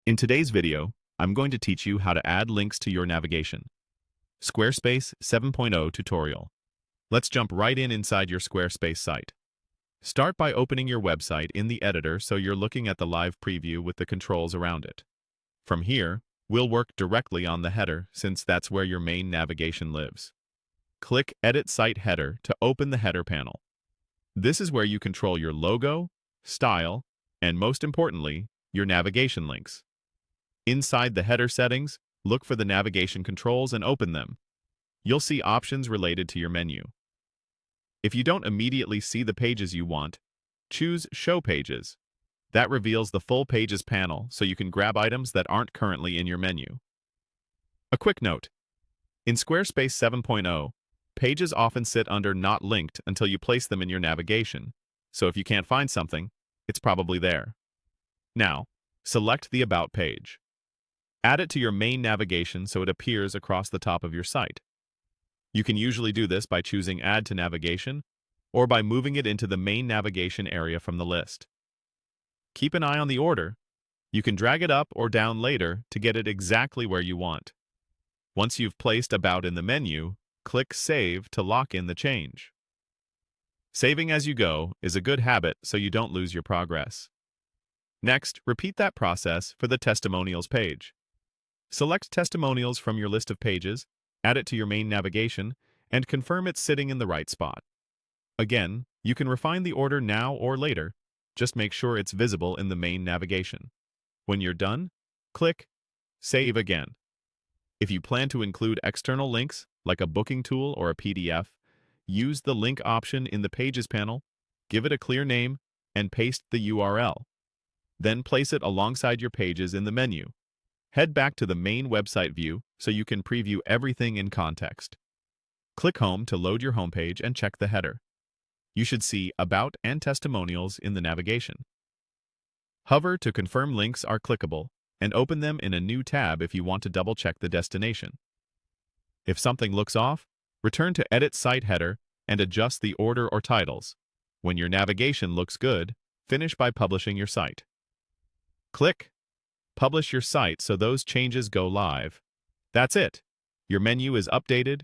In today's video, I'm going to teach you how to add links to your navigation. Squarespace 7.0 tutorial. Let's jump right inside your Squarespace site. Start by opening your website in the editor so you're looking at the live preview with the controls around it. From here, we'll work directly on the header since that's where your main navigation lives. Click Edit Site Header to open the header panel. This is where you control your logo, style, and most importantly, your navigation links. Inside the header settings, look for the navigation controls and open them. You'll see options related to your menu. If you don't immediately see the pages you want, choose Show Pages. That reveals the full Pages panel so you can grab items that aren't currently in your menu. A quick note. In Squarespace 7.0, pages often sit under Not Linked until you place them in your navigation, so if you can't find something, it's probably there. Now, select the About page. Add it to your main navigation so it appears across the top of your site. You can usually do this by choosing Add to Navigation or by moving it into the main navigation area from the list. Keep an eye on the order. You can drag it up or down later to get it exactly where you want. Once you've placed About in the menu, click Save to lock in the change. Saving as you go is a good habit so you don't lose your progress. Next, repeat that process for the Testimonials page. Select Testimonials from your list of pages, add it to your main navigation, and confirm it's sitting in the right spot. Again, you can refine the order now or later, just make sure it's visible in the main navigation. When you're done, click Save again. If you plan to include external links, like a booking tool or a PDF, use the link option in the Pages panel, give it a clear name, and paste the URL. Then place it alongside your pages in the menu. Head back to the main website view so you can preview everything in context. Click Home to load your homepage and check the header. You should see About and Testimonials in the navigation. Hover to confirm links are clickable and open them in a new tab if you want to double-check the destination. If something looks off, return to Edit Site Header and adjust the order or titles. When your navigation looks good, finish by publishing your site. Click Publish your site so those changes go live. That's it. Your menu is updated,